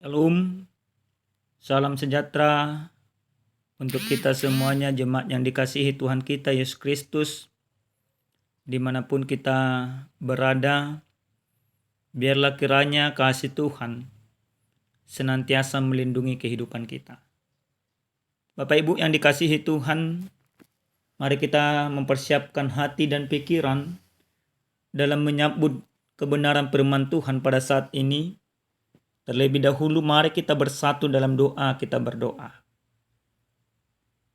Shalom, salam sejahtera untuk kita semuanya, jemaat yang dikasihi Tuhan kita Yesus Kristus. Dimanapun kita berada, biarlah kiranya kasih Tuhan senantiasa melindungi kehidupan kita. Bapak Ibu yang dikasihi Tuhan, mari kita mempersiapkan hati dan pikiran dalam menyambut kebenaran firman Tuhan pada saat ini. Terlebih dahulu mari kita bersatu dalam doa, kita berdoa.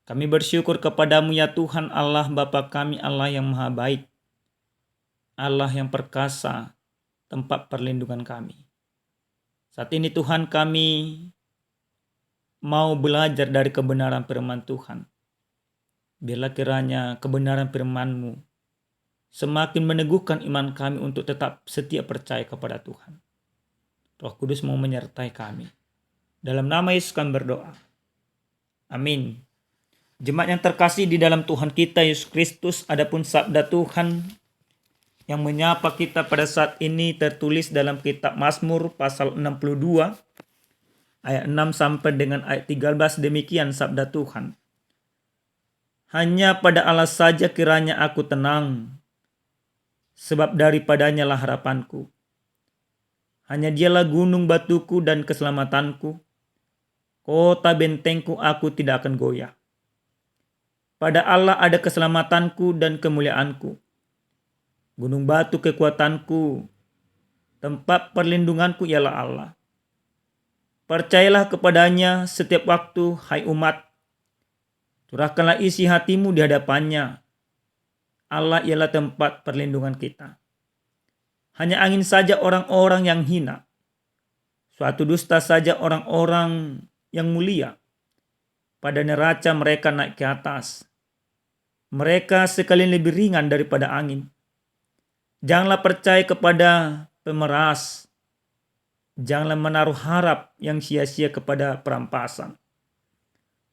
Kami bersyukur kepadamu ya Tuhan Allah Bapa kami, Allah yang maha baik, Allah yang perkasa, tempat perlindungan kami. Saat ini Tuhan kami mau belajar dari kebenaran firman Tuhan. Biarlah kiranya kebenaran firman-Mu semakin meneguhkan iman kami untuk tetap setia percaya kepada Tuhan. Roh Kudus mau menyertai kami. Dalam nama Yesus kami berdoa. Amin. Jemaat yang terkasih di dalam Tuhan kita Yesus Kristus, adapun sabda Tuhan yang menyapa kita pada saat ini tertulis dalam kitab Mazmur pasal 62 ayat 6 sampai dengan ayat 13. Demikian sabda Tuhan. Hanya pada Allah saja kiranya aku tenang, sebab daripadanya lah harapanku. Hanya dialah gunung batuku dan keselamatanku, kota bentengku, aku tidak akan goyah. Pada Allah ada keselamatanku dan kemuliaanku, gunung batu kekuatanku, tempat perlindunganku ialah Allah. Percayalah kepadanya setiap waktu, hai umat. Curahkanlah isi hatimu di hadapannya. Allah ialah tempat perlindungan kita. Hanya angin saja orang-orang yang hina, suatu dusta saja orang-orang yang mulia. Pada neraca mereka naik ke atas. Mereka sekali lebih ringan daripada angin. Janganlah percaya kepada pemeras. Janganlah menaruh harap yang sia-sia kepada perampasan.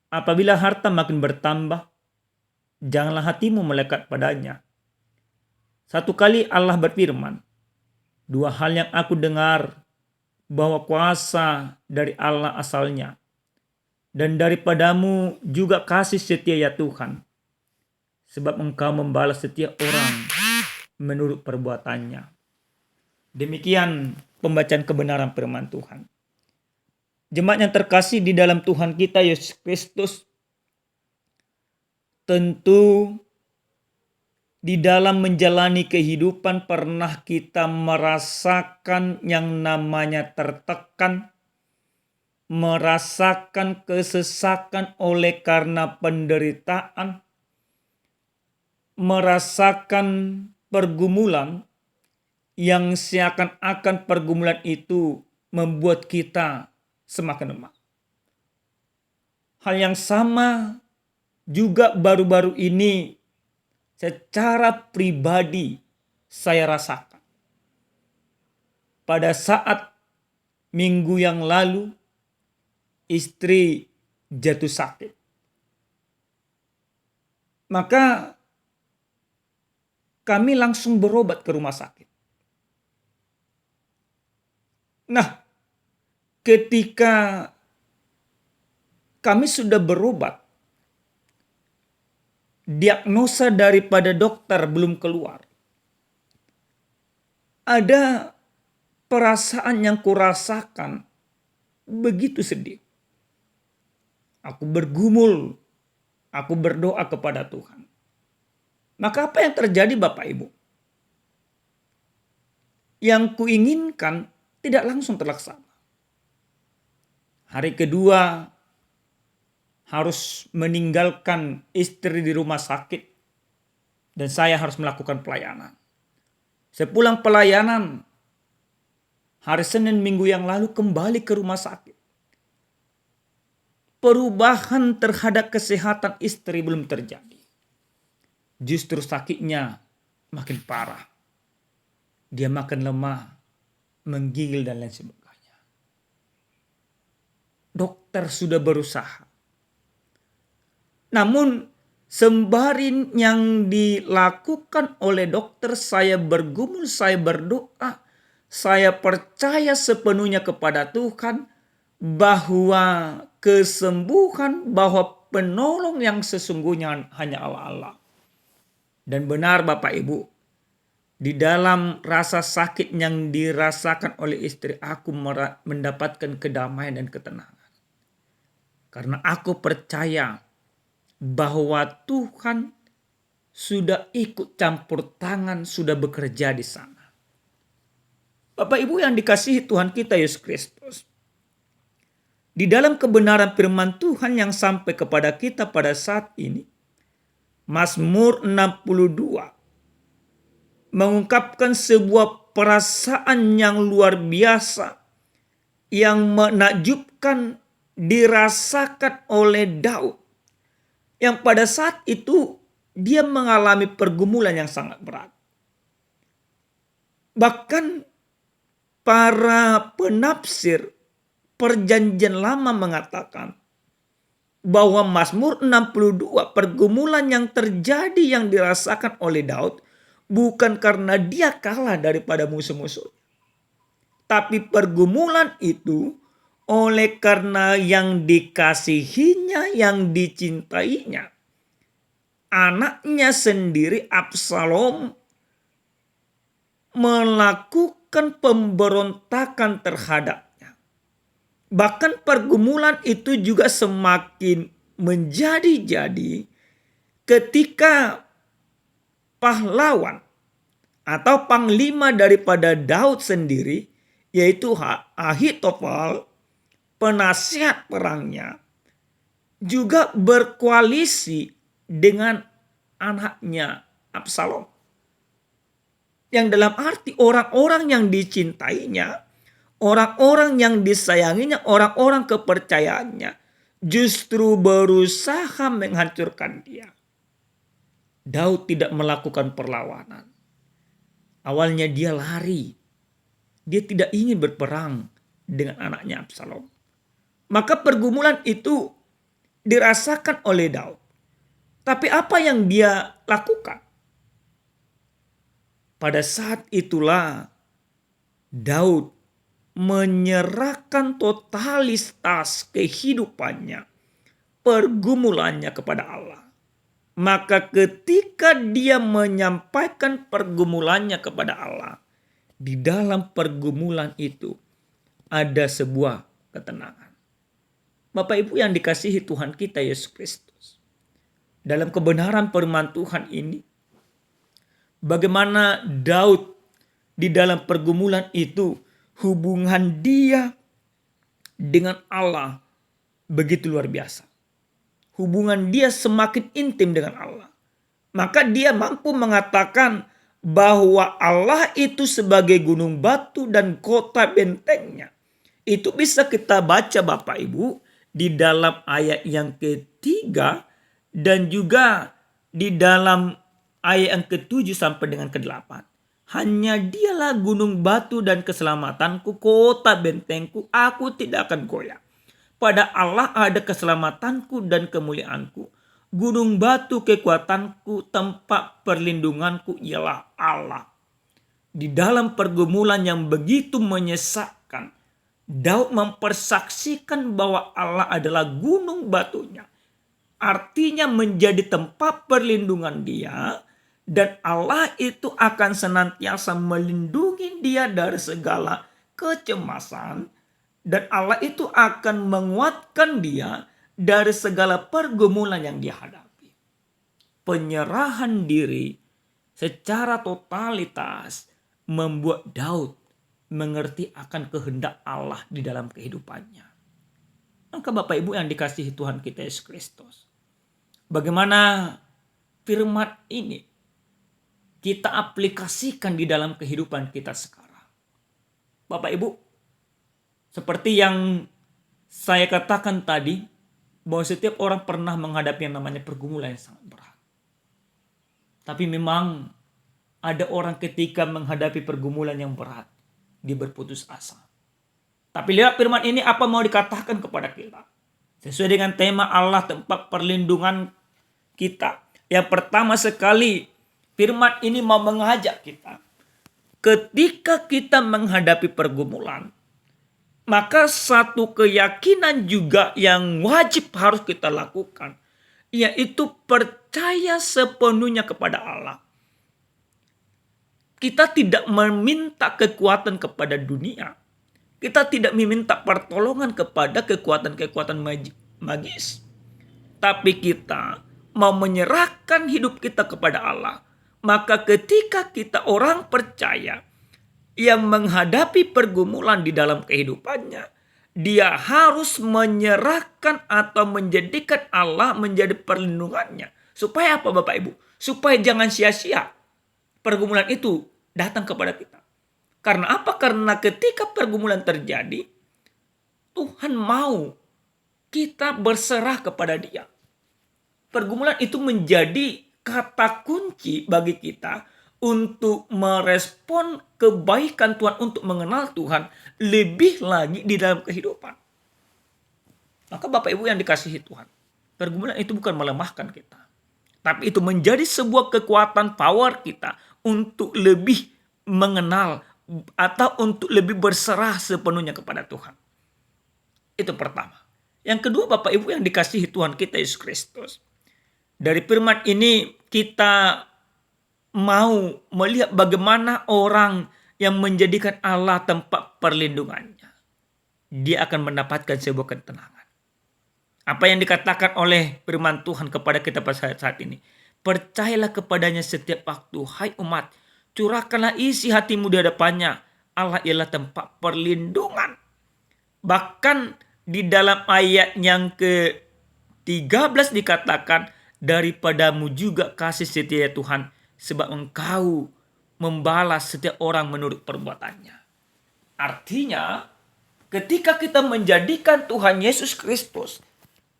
Apabila harta makin bertambah, janganlah hatimu melekat padanya. Satu kali Allah berfirman, dua hal yang aku dengar, bahwa kuasa dari Allah asalnya, dan daripadamu juga kasih setia ya Tuhan, sebab Engkau membalas setiap orang menurut perbuatannya. Demikian pembacaan kebenaran firman Tuhan. Jemaat yang terkasih di dalam Tuhan kita Yesus Kristus, tentu di dalam menjalani kehidupan pernah kita merasakan yang namanya tertekan, merasakan kesesakan oleh karena penderitaan, merasakan pergumulan yang seakan-akan pergumulan itu membuat kita semakin lemah. Hal yang sama juga baru-baru ini secara pribadi saya rasakan. Pada saat minggu yang lalu istri jatuh sakit. Maka kami langsung berobat ke rumah sakit. Nah, ketika kami sudah berobat, diagnosa daripada dokter belum keluar. Ada perasaan yang kurasakan begitu sedih. Aku bergumul, aku berdoa kepada Tuhan. Maka apa yang terjadi Bapak Ibu? Yang kuinginkan tidak langsung terlaksana. Hari kedua harus meninggalkan istri di rumah sakit dan saya harus melakukan pelayanan. Sepulang pelayanan, hari Senin minggu yang lalu kembali ke rumah sakit. Perubahan terhadap kesehatan istri belum terjadi. Justru sakitnya makin parah. Dia makin lemah, menggigil dan lain sebagainya. Dokter sudah berusaha. Namun sembari yang dilakukan oleh dokter, saya bergumul, saya berdoa, saya percaya sepenuhnya kepada Tuhan. bahwa kesembuhan, bahwa penolong yang sesungguhnya hanya Allah. Dan benar Bapak Ibu, di dalam rasa sakit yang dirasakan oleh istri aku mendapatkan kedamaian dan ketenangan. Karena aku percaya bahwa Tuhan sudah ikut campur tangan, sudah bekerja di sana. Bapak Ibu yang dikasihi Tuhan kita Yesus Kristus. Di dalam kebenaran firman Tuhan yang sampai kepada kita pada saat ini, Mazmur 62 mengungkapkan sebuah perasaan yang luar biasa yang menakjubkan dirasakan oleh Daud. Yang pada saat itu dia mengalami pergumulan yang sangat berat. Bahkan para penafsir Perjanjian Lama mengatakan bahwa Mazmur 62 pergumulan yang terjadi yang dirasakan oleh Daud bukan karena dia kalah daripada musuh-musuh. Tapi pergumulan itu oleh karena yang dikasihinya, yang dicintainya. Anaknya sendiri Absalom melakukan pemberontakan terhadapnya. Bahkan pergumulan itu juga semakin menjadi-jadi ketika pahlawan atau panglima daripada Daud sendiri, yaitu Ahitofel, penasihat perangnya, juga berkoalisi dengan anaknya Absalom. Yang dalam arti orang-orang yang dicintainya, orang-orang yang disayanginya, orang-orang kepercayaannya justru berusaha menghancurkan dia. Daud tidak melakukan perlawanan. Awalnya dia lari. Dia tidak ingin berperang dengan anaknya Absalom. Maka pergumulan itu dirasakan oleh Daud. Tapi apa yang dia lakukan? Pada saat itulah Daud menyerahkan totalitas kehidupannya, pergumulannya kepada Allah. Maka ketika dia menyampaikan pergumulannya kepada Allah, di dalam pergumulan itu ada sebuah ketenangan. Bapak Ibu yang dikasihi Tuhan kita Yesus Kristus. Dalam kebenaran firman Tuhan ini, bagaimana Daud di dalam pergumulan itu, hubungan dia dengan Allah begitu luar biasa. Hubungan dia semakin intim dengan Allah. Maka dia mampu mengatakan bahwa Allah itu sebagai gunung batu dan kota bentengnya. Itu bisa kita baca Bapak Ibu di dalam ayat yang ketiga dan juga di dalam ayat yang ke-7 sampai dengan ke-8. Hanya dialah gunung batu dan keselamatanku, kota bentengku, aku tidak akan goyah. Pada Allah ada keselamatanku dan kemuliaanku. Gunung batu kekuatanku, tempat perlindunganku ialah Allah. Di dalam pergumulan yang begitu menyesakkan, Daud mempersaksikan bahwa Allah adalah gunung batunya. Artinya menjadi tempat perlindungan dia. Dan Allah itu akan senantiasa melindungi dia dari segala kecemasan. Dan Allah itu akan menguatkan dia dari segala pergumulan yang dia hadapi. Penyerahan diri secara totalitas membuat Daud mengerti akan kehendak Allah di dalam kehidupannya. Maka Bapak Ibu yang dikasihi Tuhan kita Yesus Kristus, bagaimana firman ini kita aplikasikan di dalam kehidupan kita sekarang. Bapak Ibu, seperti yang saya katakan tadi, bahwa setiap orang pernah menghadapi yang namanya pergumulan yang sangat berat. Tapi memang ada orang ketika menghadapi pergumulan yang berat, dia berputus asa. Tapi lihat firman ini apa mau dikatakan kepada kita. Sesuai dengan tema Allah tempat perlindungan kita. Yang pertama sekali, firman ini mau mengajak kita. Ketika kita menghadapi pergumulan, Maka satu keyakinan juga yang wajib harus kita lakukan, yaitu percaya sepenuhnya kepada Allah. Kita tidak meminta kekuatan kepada dunia. Kita tidak meminta pertolongan kepada kekuatan-kekuatan magis. Tapi kita mau menyerahkan hidup kita kepada Allah. Maka ketika kita orang percaya yang menghadapi pergumulan di dalam kehidupannya, dia harus menyerahkan atau menjadikan Allah menjadi perlindungannya. Supaya apa Bapak Ibu? Supaya jangan sia-sia pergumulan itu datang kepada kita. Karena apa? Karena ketika pergumulan terjadi, Tuhan mau kita berserah kepada Dia. Pergumulan itu menjadi kata kunci bagi kita untuk merespon kebaikan Tuhan, untuk mengenal Tuhan lebih lagi di dalam kehidupan. Maka Bapak Ibu yang dikasihi Tuhan, pergumulan itu bukan melemahkan kita, tapi itu menjadi sebuah kekuatan power kita untuk lebih mengenal atau untuk lebih berserah sepenuhnya kepada Tuhan. Itu pertama. Yang kedua Bapak Ibu yang dikasihi Tuhan kita Yesus Kristus, dari firman ini kita mau melihat bagaimana orang yang menjadikan Allah tempat perlindungannya, dia akan mendapatkan sebuah ketenangan. Apa yang dikatakan oleh firman Tuhan kepada kita pada saat ini, percayalah kepadanya setiap waktu, hai umat, curahkanlah isi hatimu di hadapannya, Allah ialah tempat perlindungan. Bahkan di dalam ayat yang ke-13 dikatakan, daripadamu juga kasih setia Tuhan, sebab engkau membalas setiap orang menurut perbuatannya. Artinya, ketika kita menjadikan Tuhan Yesus Kristus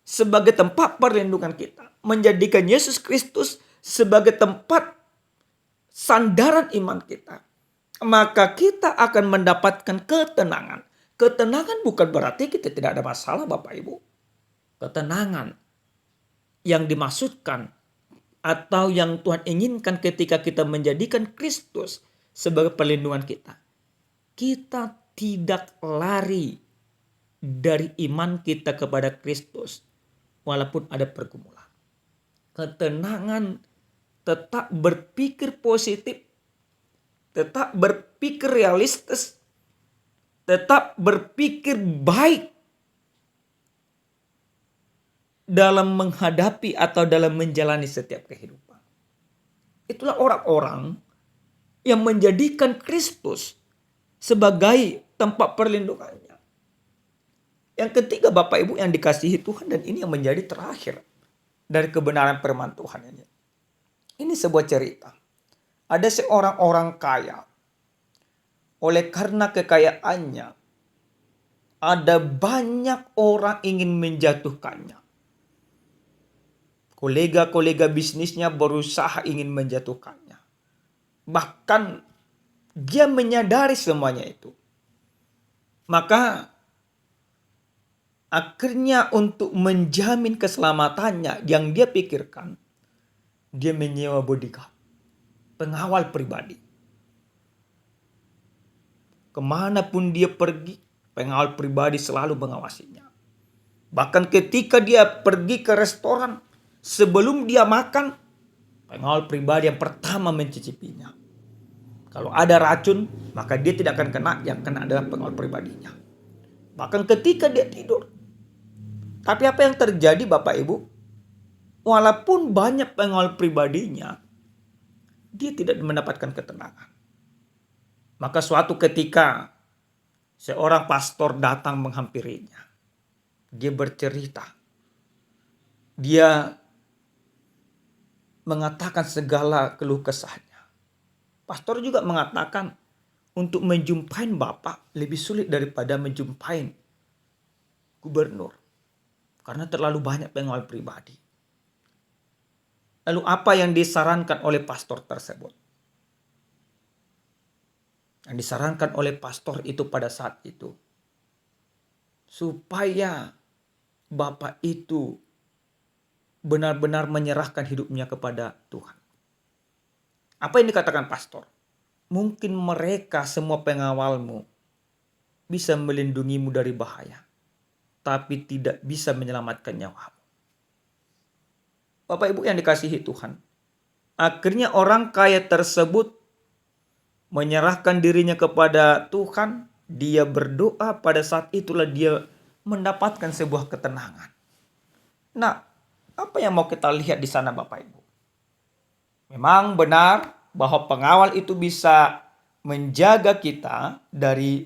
sebagai tempat perlindungan kita, menjadikan Yesus Kristus sebagai tempat sandaran iman kita, maka kita akan mendapatkan ketenangan. Ketenangan bukan berarti kita tidak ada masalah Bapak Ibu. Ketenangan yang dimaksudkan atau yang Tuhan inginkan ketika kita menjadikan Kristus sebagai perlindungan kita, kita tidak lari dari iman kita kepada Kristus walaupun ada pergumulan. Ketenangan, tetap berpikir positif, tetap berpikir realistis, tetap berpikir baik dalam menghadapi atau dalam menjalani setiap kehidupan. Itulah orang-orang yang menjadikan Kristus sebagai tempat perlindungannya. Yang ketiga Bapak Ibu yang dikasihi Tuhan, dan ini yang menjadi terakhir dari kebenaran firman Tuhan ini. Ini sebuah cerita. Ada seorang orang kaya. Oleh karena kekayaannya, ada banyak orang ingin menjatuhkannya. Kolega-kolega bisnisnya berusaha ingin menjatuhkannya. Bahkan dia menyadari semuanya itu. Maka akhirnya untuk menjamin keselamatannya yang dia pikirkan, dia menyewa bodyguard, pengawal pribadi. Kemanapun dia pergi, pengawal pribadi selalu mengawasinya. Bahkan ketika dia pergi ke restoran, sebelum dia makan, pengawal pribadi yang pertama mencicipinya. Kalau ada racun, maka dia tidak akan kena, yang kena adalah pengawal pribadinya. Bahkan ketika dia tidur. Tapi apa yang terjadi Bapak Ibu? Walaupun banyak pengawal pribadinya, dia tidak mendapatkan ketenangan. Maka suatu ketika seorang pastor datang menghampirinya. Dia bercerita. Dia mengatakan segala keluh kesahnya. Pastor juga mengatakan untuk menjumpai Bapak lebih sulit daripada menjumpai gubernur. Karena terlalu banyak pengawal pribadi. Lalu apa yang disarankan oleh pastor tersebut? Yang disarankan oleh pastor itu pada saat itu, supaya Bapak itu benar-benar menyerahkan hidupnya kepada Tuhan. Apa yang dikatakan pastor? Mungkin mereka semua pengawalmu bisa melindungimu dari bahaya, tapi tidak bisa menyelamatkan nyawamu. Bapak Ibu yang dikasihi Tuhan, akhirnya orang kaya tersebut menyerahkan dirinya kepada Tuhan. Dia berdoa, pada saat itulah dia mendapatkan sebuah ketenangan. Nah, apa yang mau kita lihat di sana Bapak Ibu? Memang benar bahwa pengawal itu bisa menjaga kita dari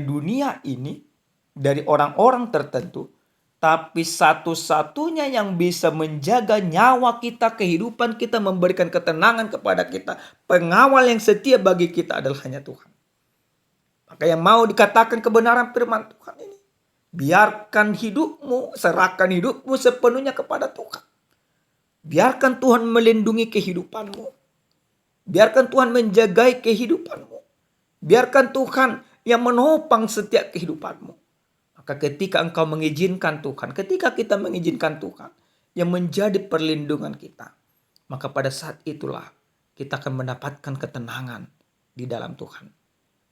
dunia ini, dari orang-orang tertentu. Tapi satu-satunya yang bisa menjaga nyawa kita, kehidupan kita, memberikan ketenangan kepada kita, pengawal yang setia bagi kita adalah hanya Tuhan. Maka yang mau dikatakan kebenaran firman Tuhan ini, biarkan hidupmu, serahkan hidupmu sepenuhnya kepada Tuhan. Biarkan Tuhan melindungi kehidupanmu. Biarkan Tuhan menjagai kehidupanmu. Biarkan Tuhan yang menopang setiap kehidupanmu. Maka ketika engkau mengizinkan Tuhan, ketika kita mengizinkan Tuhan yang menjadi perlindungan kita, maka pada saat itulah kita akan mendapatkan ketenangan di dalam Tuhan.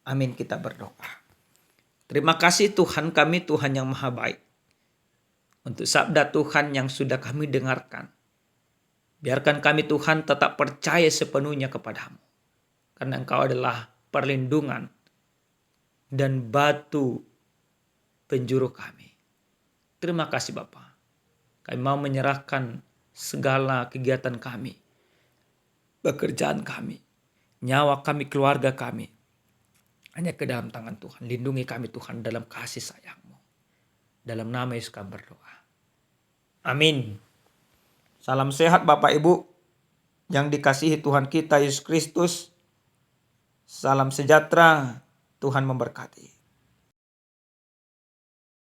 Amin, kita berdoa. Terima kasih Tuhan kami, Tuhan yang maha baik, untuk sabda Tuhan yang sudah kami dengarkan. Biarkan kami Tuhan tetap percaya sepenuhnya kepadamu, karena Engkau adalah perlindungan dan batu penjuru kami. Terima kasih Bapa. Kami mau menyerahkan segala kegiatan kami, pekerjaan kami, nyawa kami, keluarga kami, hanya ke dalam tangan Tuhan. Lindungi kami Tuhan dalam kasih sayang-Mu. Dalam nama Yesus kami berdoa. Amin. Salam sehat Bapak Ibu yang dikasihi Tuhan kita Yesus Kristus. Salam sejahtera. Tuhan memberkati.